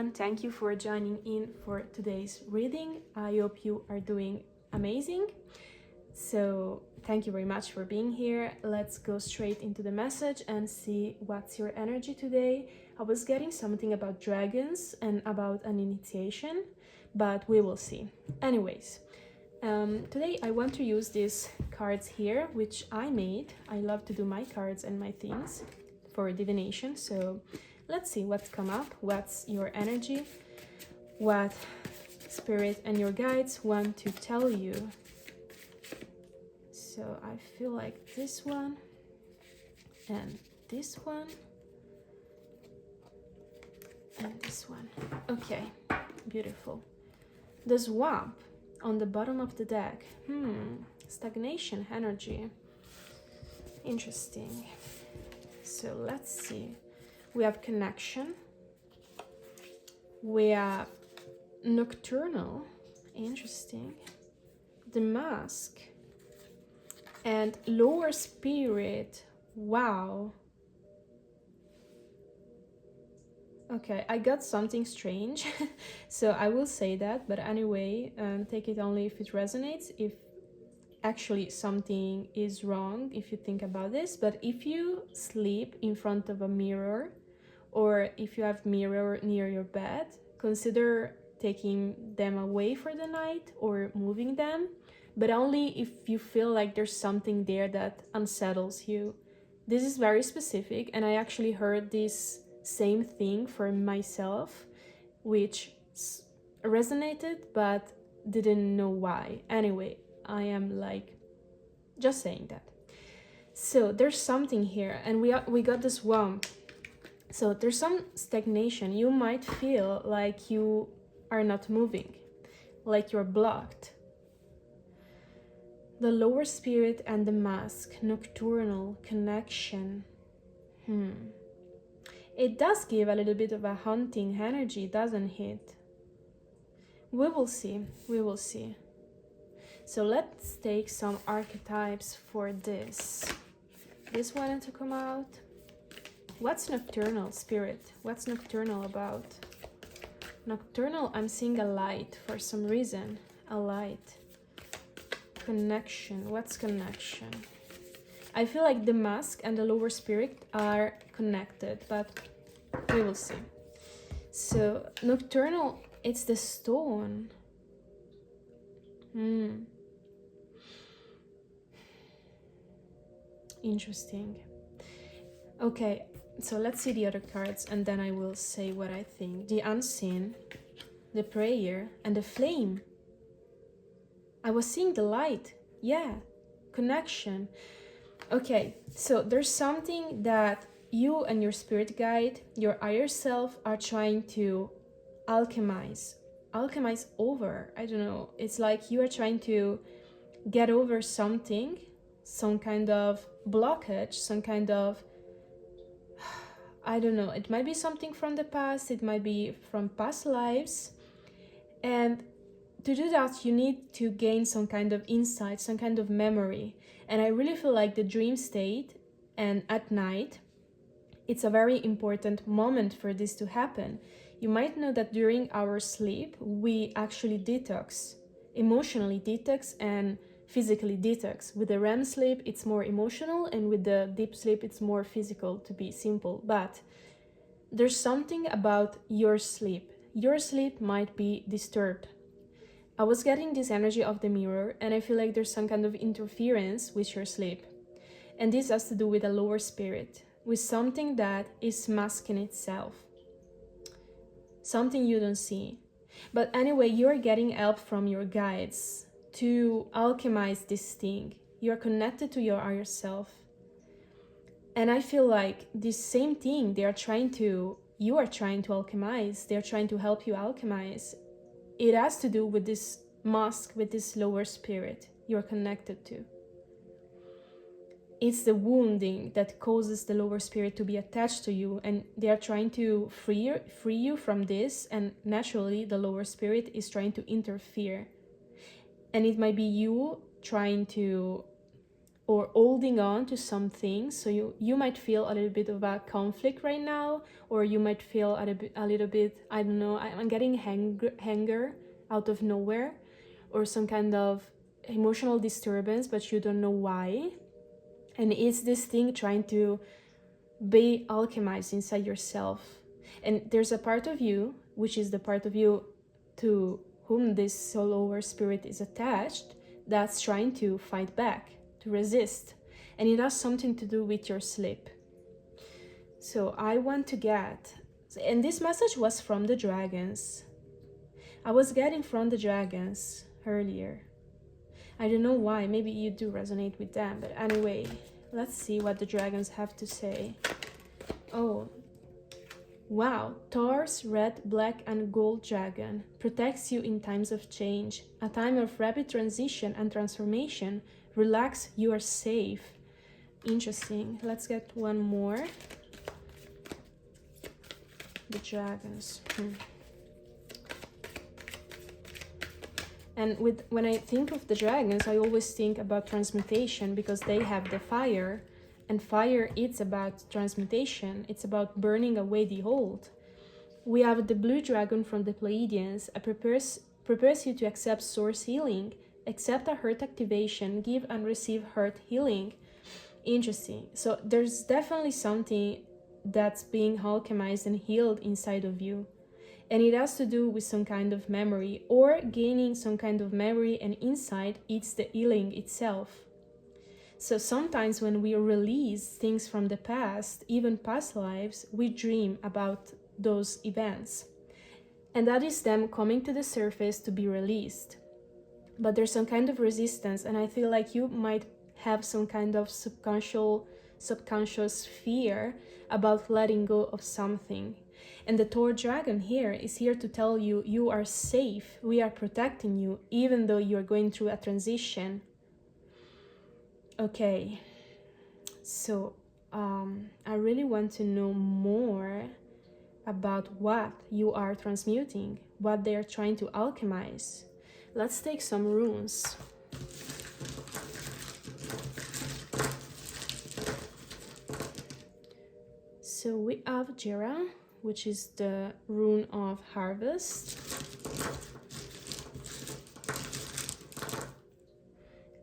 everyone, thank you for joining in for today's reading. I hope you are doing amazing. So thank you very much for being here. Let's go straight into the message and see what's your energy today. I was getting something about dragons and about an initiation, but we will see. Anyways, today I want to use these cards here, which I made. I love to do my cards and my things for divination. So let's see what's come up, what's your energy, what spirit and your guides want to tell you. So I feel like this one and this one and this one. Okay, beautiful. The swamp on the bottom of the deck. Stagnation energy. Interesting. So let's see. We have connection. We have nocturnal. Interesting. The mask. And lower spirit. Wow. Okay, I got something strange. So I will say that. But anyway, take it only if it resonates. If actually something is wrong, if you think about this. But if you sleep in front of a mirror, or if you have mirror near your bed, consider taking them away for the night or moving them, but only if you feel like there's something there that unsettles you. This is very specific, and I actually heard this same thing for myself, which resonated, but didn't know why. Anyway, I am like just saying that. So there's something here, and we got this swamp. So there's some stagnation. You might feel like you are not moving, like you're blocked. The lower spirit and the mask, nocturnal connection. It does give a little bit of a haunting energy, doesn't it? We will see, we will see. So let's take some archetypes for this. This wanted to come out. What's nocturnal, spirit? What's nocturnal about? Nocturnal, I'm seeing a light for some reason. A light. Connection. What's connection? I feel like the mask and the lower spirit are connected, but we will see. So nocturnal, it's the stone. Interesting. Okay, so let's see the other cards and then I will say what I think. The unseen, the prayer, and the flame. I was seeing the light. Yeah, connection. Okay, so there's something that you and your spirit guide, your higher self, are trying to alchemize over. I don't know. It's like you are trying to get over something, some kind of blockage, some kind of, I don't know, it might be something from the past, it might be from past lives. And to do that, you need to gain some kind of insight, some kind of memory. And I really feel like the dream state and at night, it's a very important moment for this to happen. You might know that during our sleep, we actually detox, emotionally detox and physically detox. With the REM sleep, it's more emotional, and with the deep sleep, it's more physical, to be simple. But there's something about your sleep. Your sleep might be disturbed. I was getting this energy of the mirror, and I feel like there's some kind of interference with your sleep. And this has to do with a lower spirit, with something that is masking itself. Something you don't see. But anyway, you're getting help from your guides to alchemize this thing. You're connected to your higher self. And I feel like this same thing you are trying to alchemize, they're trying to help you alchemize. It has to do with this mask, with this lower spirit you're connected to. It's the wounding that causes the lower spirit to be attached to you, and they are trying to free you from this, and naturally the lower spirit is trying to interfere. And it might be you trying to or holding on to some things. So you might feel a little bit of a conflict right now, or you might feel a little bit, I don't know, I'm getting anger out of nowhere, or some kind of emotional disturbance, but you don't know why. And it's this thing trying to be alchemized inside yourself. And there's a part of you, which is the part of you to whom this soul over spirit is attached, that's trying to fight back, to resist. And it has something to do with your sleep. So I want to get, and this message was from the dragons. I was getting from the dragons earlier. I don't know why, maybe you do resonate with them, but anyway, let's see what the dragons have to say. Oh, wow, Taurus, red, black and gold dragon protects you in times of change, a time of rapid transition and transformation. Relax, you are safe. Interesting. Let's get one more. The dragons. And when I think of the dragons, I always think about transmutation, because they have the fire, and fire, it's about transmutation. It's about burning away the old. We have the blue dragon from the Pleiadians. It prepares you to accept source healing, accept a hurt activation, give and receive hurt healing. Interesting. So there's definitely something that's being alchemized and healed inside of you. And it has to do with some kind of memory, or gaining some kind of memory and insight. It's the healing itself. So sometimes when we release things from the past, even past lives, we dream about those events. And that is them coming to the surface to be released. But there's some kind of resistance, and I feel like you might have some kind of subconscious fear about letting go of something. And the Taur dragon here is here to tell you, you are safe. We are protecting you, even though you're going through a transition. Okay, so I really want to know more about what you are transmuting, what they're trying to alchemize. Let's take some runes. So we have Jera, which is the rune of harvest.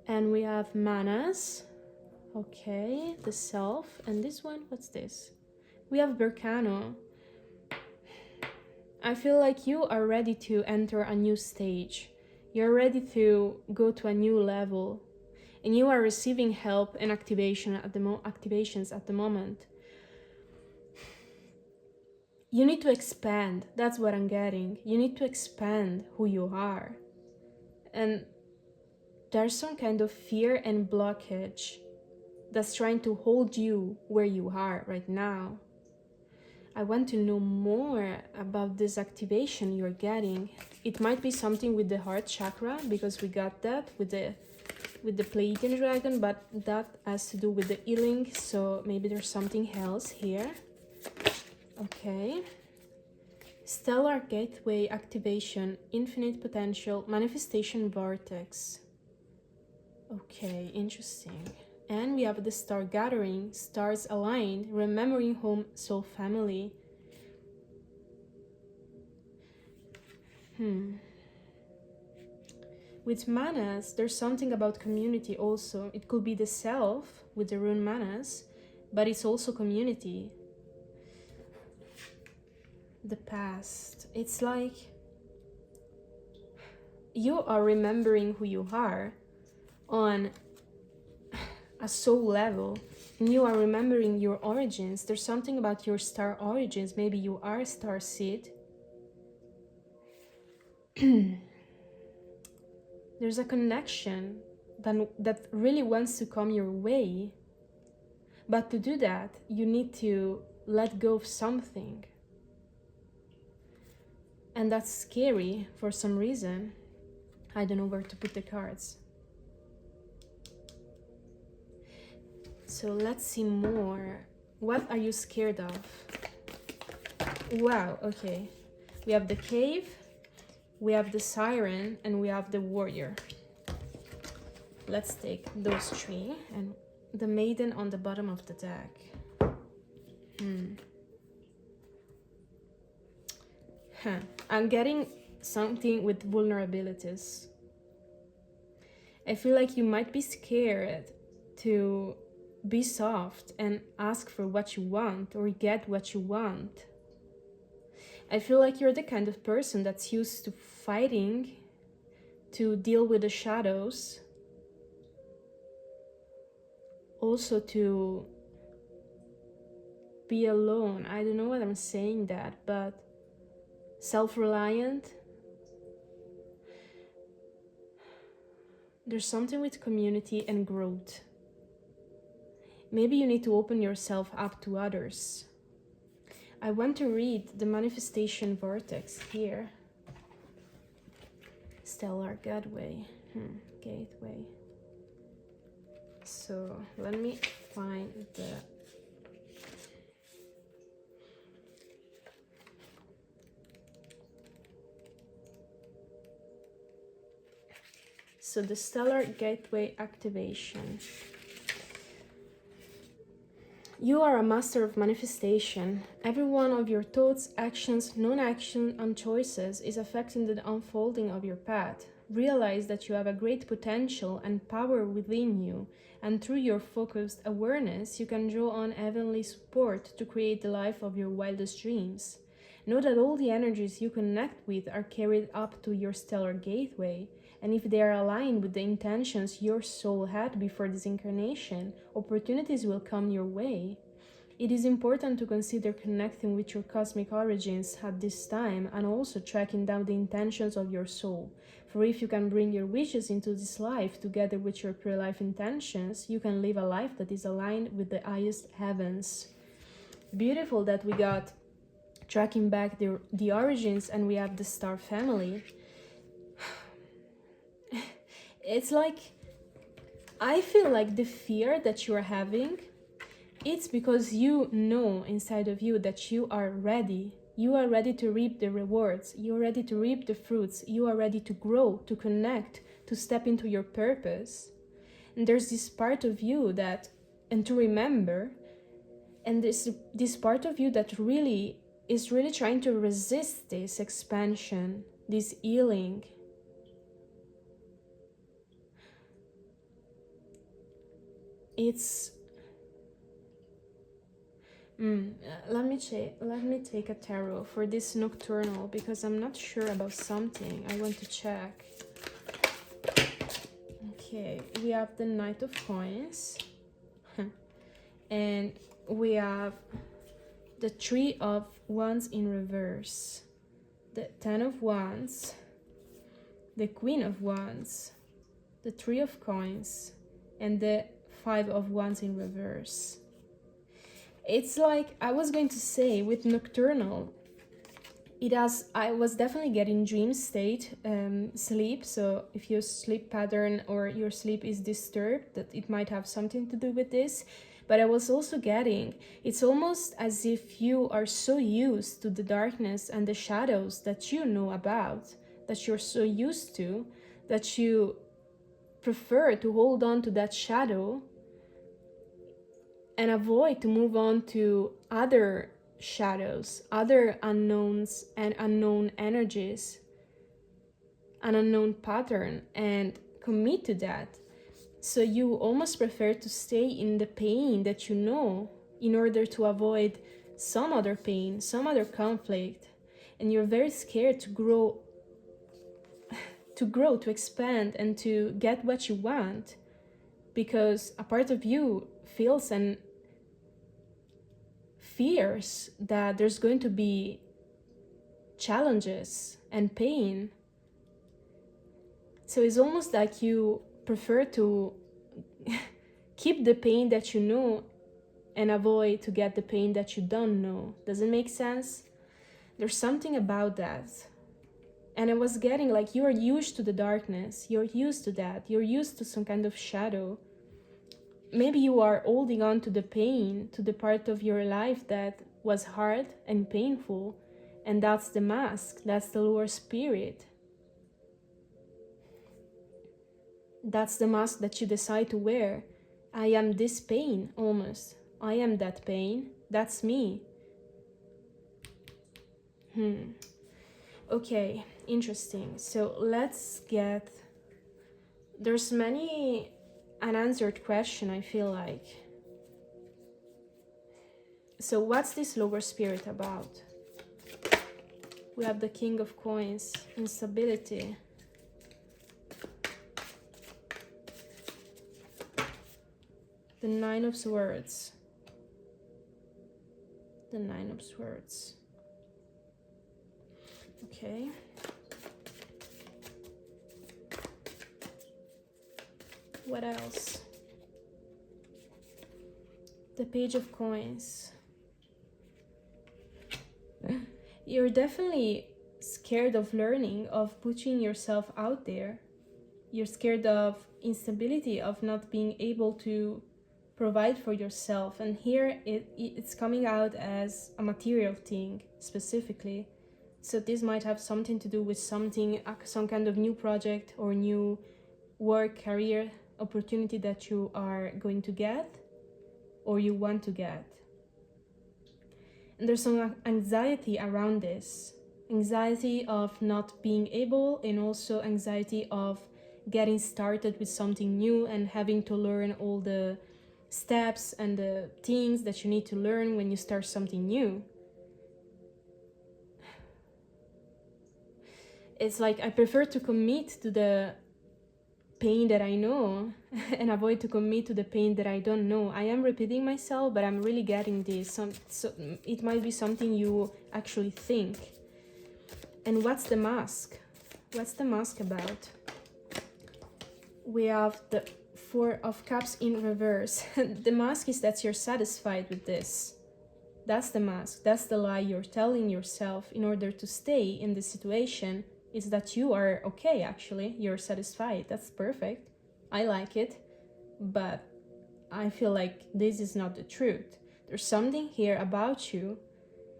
And we have Manas, okay, the self. And this one, what's this? We have Berkano. I feel like you are ready to enter a new stage. You're ready to go to a new level. And you are receiving help and activations at the moment. You need to expand. That's what I'm getting. You need to expand who you are. And there's some kind of fear and blockage that's trying to hold you where you are right now. I want to know more about this activation you're getting. It might be something with the heart chakra, because we got that with the Pleiadian dragon, but that has to do with the healing, so maybe there's something else here. Okay. Stellar Gateway activation, infinite potential, manifestation vortex. Okay, interesting. And we have the star gathering, stars aligned, remembering home, soul family. With Manas, there's something about community also. It could be the self with the rune Manas, but it's also community. The past. It's like you are remembering who you are on a soul level, and you are remembering your origins. There's something about your star origins. Maybe you are a star seed. There's a connection that really wants to come your way. But to do that, you need to let go of something. And that's scary for some reason. I don't know where to put the cards. So let's see more. What are you scared of? Wow, okay. We have the cave, we have the siren, and we have the warrior. let's take those three and the maiden on the bottom of the deck. I'm getting something with vulnerabilities. I feel like you might be scared to be soft and ask for what you want or get what you want. I feel like you're the kind of person that's used to fighting to deal with the shadows, also to be alone. I don't know what I'm saying that, but self-reliant. There's something with community and growth. Maybe you need to open yourself up to others. I want to read the manifestation vortex here. Stellar gateway. Gateway. So let me find the... So the stellar gateway activation. You are a master of manifestation. Every one of your thoughts, actions, non-action, and choices is affecting the unfolding of your path. Realize that you have a great potential and power within you, and through your focused awareness, you can draw on heavenly support to create the life of your wildest dreams. Know that all the energies you connect with are carried up to your stellar gateway, and if they are aligned with the intentions your soul had before this incarnation, opportunities will come your way. It is important to consider connecting with your cosmic origins at this time and also tracking down the intentions of your soul. For if you can bring your wishes into this life together with your pre-life intentions, you can live a life that is aligned with the highest heavens. Beautiful that we got tracking back the origins and we have the star family. It's like, I feel like the fear that you're having, it's because you know inside of you that you are ready. You are ready to reap the rewards. You are ready to reap the fruits. You are ready to grow, to connect, to step into your purpose. And there's this part of you that, and to remember, and this part of you that really is really trying to resist this expansion, this healing. It's let me take a tarot for this nocturnal, because I'm not sure about something. I want to check. Okay, we have the Knight of Coins and we have the Three of Wands in reverse, the Ten of Wands, the Queen of Wands, the Three of Coins, and the Five of Wands in reverse. It's like, I was going to say with nocturnal, I was definitely getting dream state, sleep. So if your sleep pattern or your sleep is disturbed, that it might have something to do with this. But I was also getting, it's almost as if you are so used to the darkness and the shadows that you know about, that you're so used to, that you prefer to hold on to that shadow and avoid to move on to other shadows, other unknowns and unknown energies, an unknown pattern, and commit to that. So you almost prefer to stay in the pain that you know in order to avoid some other pain, some other conflict. And you're very scared to grow, to expand, and to get what you want, because a part of you feels and fears that there's going to be challenges and pain. So it's almost like you prefer to keep the pain that you know and avoid to get the pain that you don't know. Does it make sense? There's something about that. And I was getting like, you are used to the darkness, you're used to that, you're used to some kind of shadow. Maybe you are holding on to the pain, to the part of your life that was hard and painful, and that's the mask, that's the lower spirit. That's the mask that you decide to wear. I am this pain, almost. I am that pain. That's me. Okay, interesting. So let's get... There's many unanswered question, I feel like. So what's this lower spirit about? We have the King of Coins, instability. The Nine of Swords. The Nine of Swords. Okay. What else? The Page of Coins. You're definitely scared of learning, of putting yourself out there. You're scared of instability, of not being able to provide for yourself. And here it's coming out as a material thing specifically. So this might have something to do with something, some kind of new project or new work, career opportunity that you are going to get or you want to get. And there's some anxiety around this. Anxiety of not being able, and also anxiety of getting started with something new and having to learn all the steps and the things that you need to learn when you start something new. It's like I prefer to commit to the pain that I know and avoid to commit to the pain that I don't know. I am repeating myself, but I'm really getting this. So it might be something you actually think. And what's the mask? What's the mask about? We have the Four of Cups in reverse. The mask is that you're satisfied with this. That's the mask. That's the lie you're telling yourself in order to stay in the situation. Is that you are okay, actually. You're satisfied. That's perfect. I like it. But I feel like this is not the truth. There's something here about you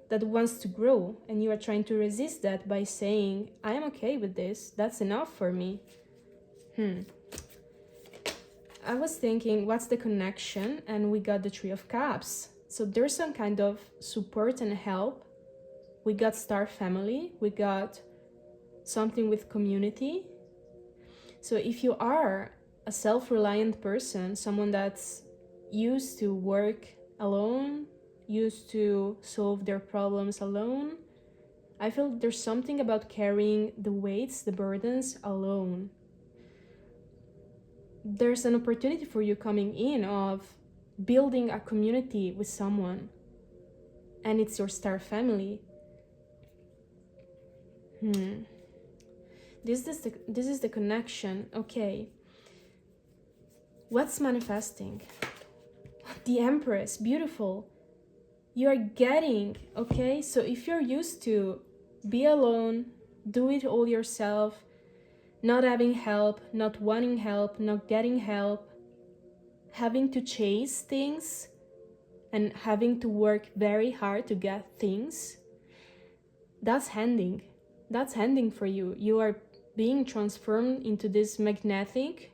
that wants to grow, and you are trying to resist that by saying, I am okay with this. That's enough for me. I was thinking, what's the connection? And we got the Three of Cups. So there's some kind of support and help. We got Star Family. We got something with community. So if you are a self-reliant person, someone that's used to work alone, used to solve their problems alone, I feel there's something about carrying the weights, the burdens alone. There's an opportunity for you coming in of building a community with someone, and it's your Star Family. This is the connection. Okay. What's manifesting? The Empress. Beautiful. You are getting, okay? So if you're used to be alone, do it all yourself, not having help, not wanting help, not getting help, having to chase things and having to work very hard to get things, that's handing. That's handing for you. You are being transformed into this magnetic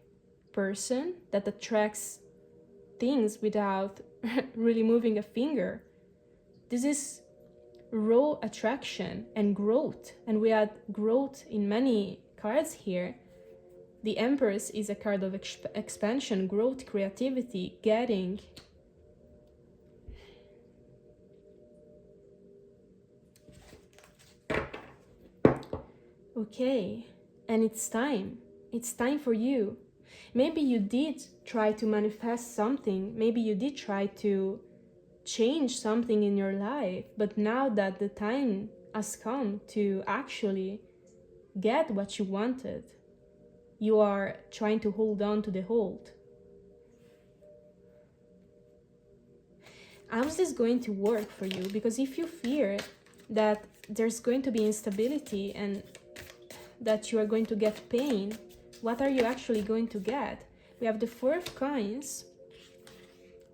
person that attracts things without really moving a finger. This is raw attraction and growth. And we had growth in many cards here. The Empress is a card of expansion, growth, creativity, getting. Okay, and it's time. It's time for you. Maybe you did try to manifest something. Maybe you did try to change something in your life. But now that the time has come to actually get what you wanted, you are trying to hold on to the hold. How's this going to work for you? Because if you fear that there's going to be instability and that you are going to get pain, what are you actually going to get? We have the Four of Coins,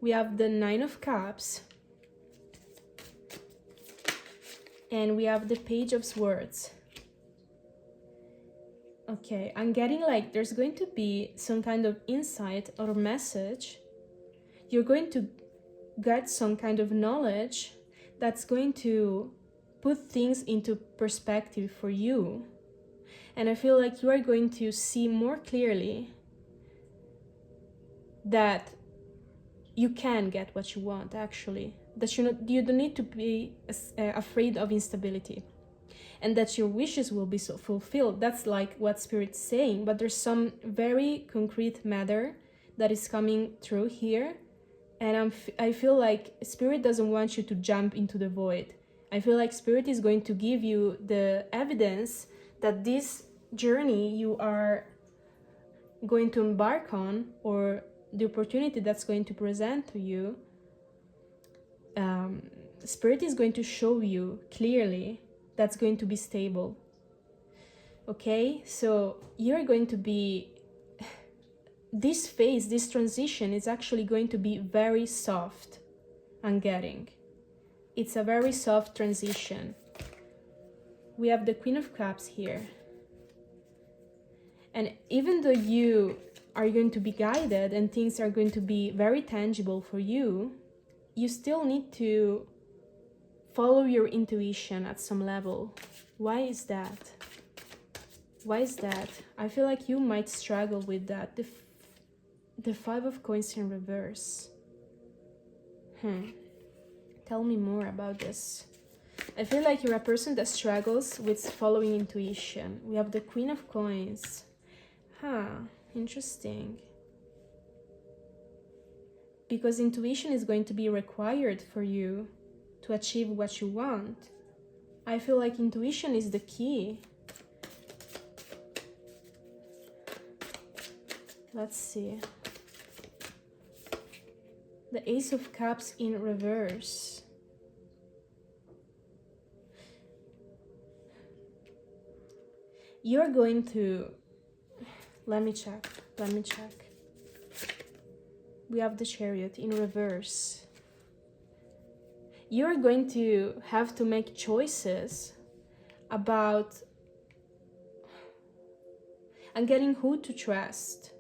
we have the Nine of Cups, and we have the Page of Swords. Okay, I'm getting like there's going to be some kind of insight or message. You're going to get some kind of knowledge that's going to put things into perspective for you. And I feel like you are going to see more clearly that you can get what you want, actually. That you don't need to be afraid of instability. And that your wishes will be so fulfilled. That's like what Spirit's saying. But there's some very concrete matter that is coming through here. And I feel like Spirit doesn't want you to jump into the void. I feel like Spirit is going to give you the evidence that this journey you are going to embark on, or the opportunity that's going to present to you, Spirit is going to show you clearly that's going to be stable. Okay, so you're going to be, this phase, this transition is actually going to be very soft. I'm getting it's a very soft transition. We have the Queen of Cups here, and even though you are going to be guided and things are going to be very tangible for you, you still need to follow your intuition at some level. Why is that? Why is that? I feel like you might struggle with that. The Five of Coins in reverse. Tell me more about this. I feel like you're a person that struggles with following intuition. We have the Queen of Coins. Interesting. Because intuition is going to be required for you to achieve what you want. I feel like intuition is the key. Let's see. The Ace of Cups in reverse. You're going to... Let me check. We have the Chariot in reverse. You're going to have to make choices about... I'm getting who to trust.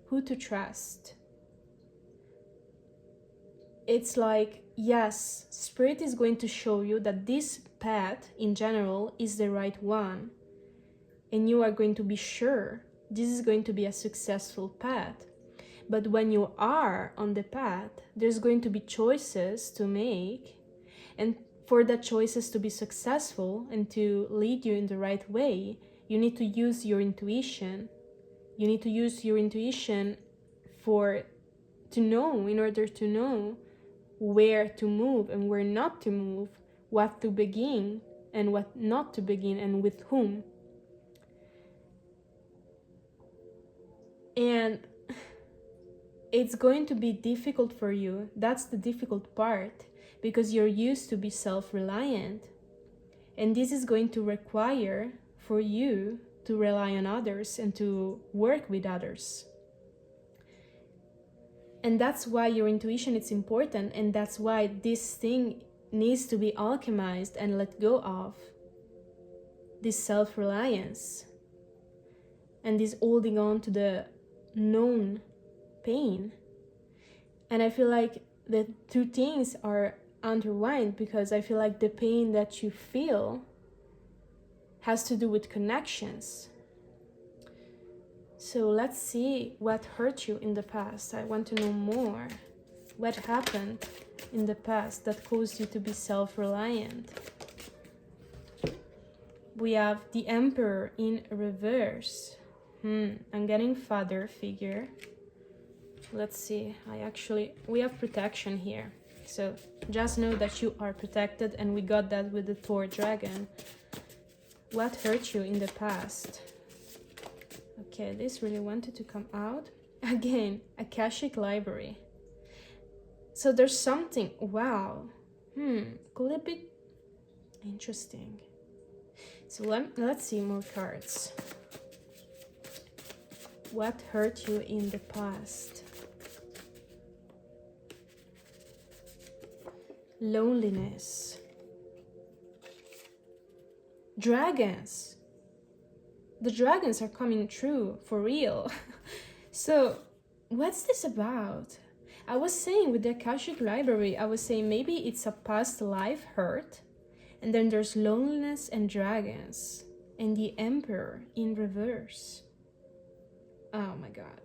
Who to trust. It's like, yes, Spirit is going to show you that this path in general is the right one. And you are going to be sure this is going to be a successful path. But when you are on the path, there's going to be choices to make. And for the choices to be successful and to lead you in the right way, you need to use your intuition. You need to use your intuition in order to know where to move and where not to move, what to begin and what not to begin, and with whom. And it's going to be difficult for you. That's the difficult part, because you're used to be self-reliant. And this is going to require for you to rely on others and to work with others. And that's why your intuition is important, and that's why this thing needs to be alchemized and let go of. This self-reliance and this holding on to the known pain. And I feel like the two things are intertwined, because I feel like the pain that you feel has to do with connections. So let's see what hurt you in the past. I want to know more. What happened in the past that caused you to be self-reliant? We have the Emperor in reverse. I'm getting father figure. Let's see. We have protection here. So just know that you are protected, and we got that with the Thor dragon. What hurt you in the past? Okay, this really wanted to come out. Again, Akashic Library. So there's something, wow. Could it be interesting? So let's see more cards. What hurt you in the past? Loneliness. Dragons. The dragons are coming true, for real. So, what's this about? I was saying with the Akashic Library, I was saying maybe it's a past life hurt, and then there's loneliness and dragons, and the Emperor in reverse. Oh my god.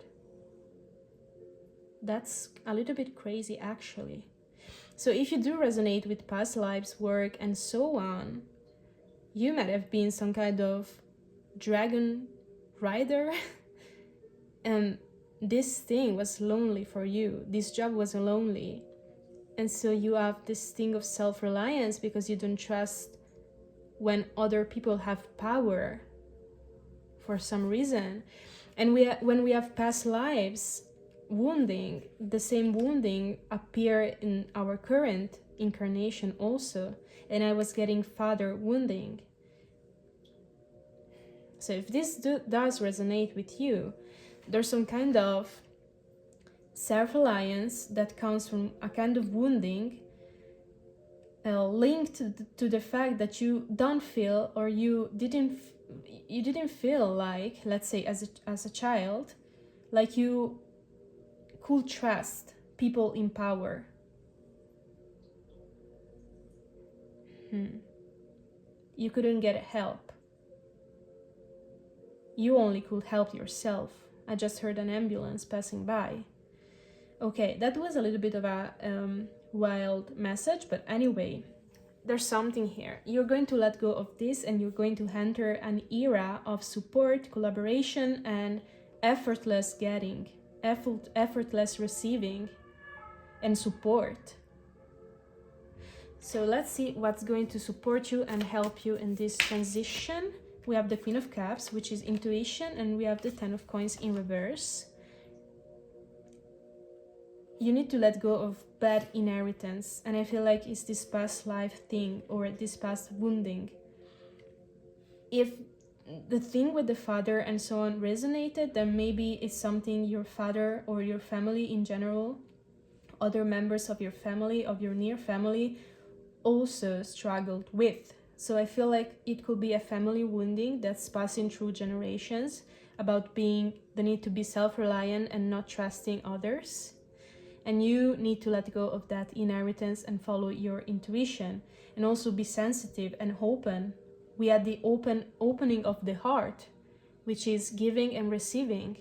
That's a little bit crazy, actually. So if you do resonate with past lives, work, and so on, you might have been some kind of dragon rider and this thing was lonely for you. This job was lonely. And so you have this thing of self-reliance because you don't trust when other people have power for some reason. And when we have past lives wounding, the same wounding appear in our current incarnation also. And I was getting father wounding. So if this does resonate with you, there's some kind of self-reliance that comes from a kind of wounding linked to the fact that you don't feel, or you didn't feel like, let's say as a child, like you could trust people in power. You couldn't get help. You only could help yourself. I just heard an ambulance passing by. Okay, that was a little bit of a wild message, but anyway, there's something here. You're going to let go of this and you're going to enter an era of support, collaboration, and effortless getting, effortless receiving, and support. So let's see what's going to support you and help you in this transition. We have the Queen of Cups, which is intuition, and we have the Ten of Coins in reverse. You need to let go of bad inheritance, and I feel like it's this past life thing or this past wounding. If the thing with the father and so on resonated, then maybe it's something your father or your family in general, other members of your family, of your near family, also struggled with. So I feel like it could be a family wounding that's passing through generations about the need to be self-reliant and not trusting others. And you need to let go of that inheritance and follow your intuition, and also be sensitive and open. We had the opening of the heart, which is giving and receiving,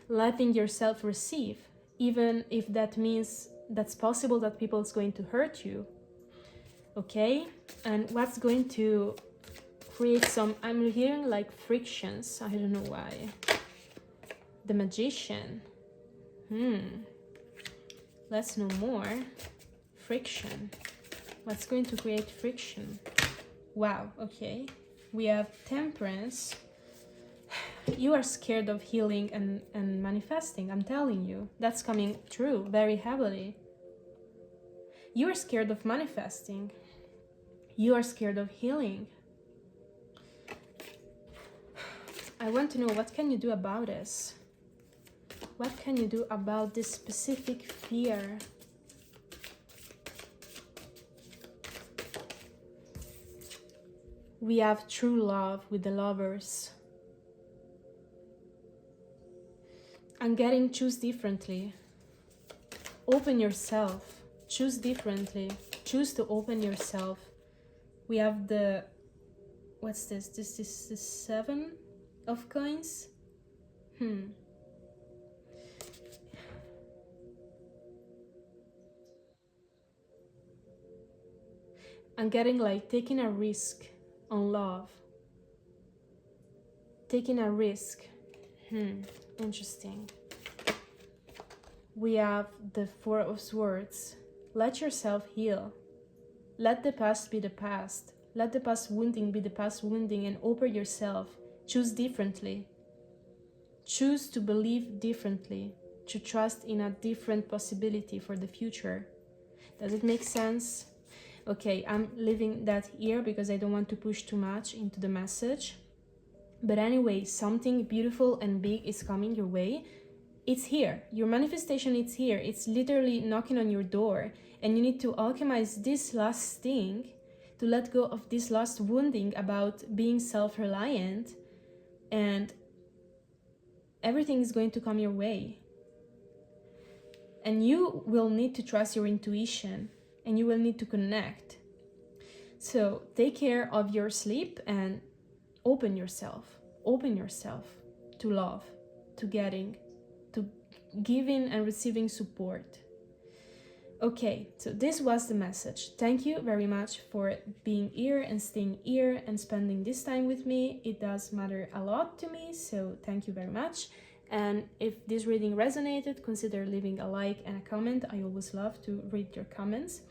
letting yourself receive, even if that means that's possible that people is going to hurt you. Okay, and what's going to create some, I'm hearing like frictions, I don't know why. The Magician. Let's know more. Friction. What's going to create friction? Wow, okay. We have Temperance. You are scared of healing and manifesting, I'm telling you. That's coming true very heavily. You are scared of manifesting. You are scared of healing. I want to know, what can you do about this? What can you do about this specific fear? We have true love with the Lovers. I'm getting choose differently. Open yourself. Choose differently. Choose to open yourself. We have the, what's this? This is the Seven of Coins. I'm getting like taking a risk on love. Taking a risk. Interesting. We have the Four of Swords. Let yourself heal. Let the past be the past. Let the past wounding be the past wounding and open yourself. Choose differently. Choose to believe differently. To trust in a different possibility for the future. Does it make sense? Okay, I'm leaving that here because I don't want to push too much into the message. But anyway, something beautiful and big is coming your way. It's here. Your manifestation is here. It's literally knocking on your door. And you need to alchemize this last thing, to let go of this last wounding about being self-reliant, and everything is going to come your way. And you will need to trust your intuition, and you will need to connect. So take care of your sleep and open yourself to love, to getting, to giving and receiving support. Okay, so this was the message. Thank you very much for being here and staying here and spending this time with me. It does matter a lot to me, so thank you very much. And if this reading resonated, consider leaving a like and a comment. I always love to read your comments.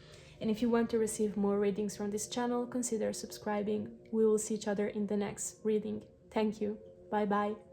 And if you want to receive more readings from this channel, consider subscribing. We will see each other in the next reading. Thank you. Bye bye.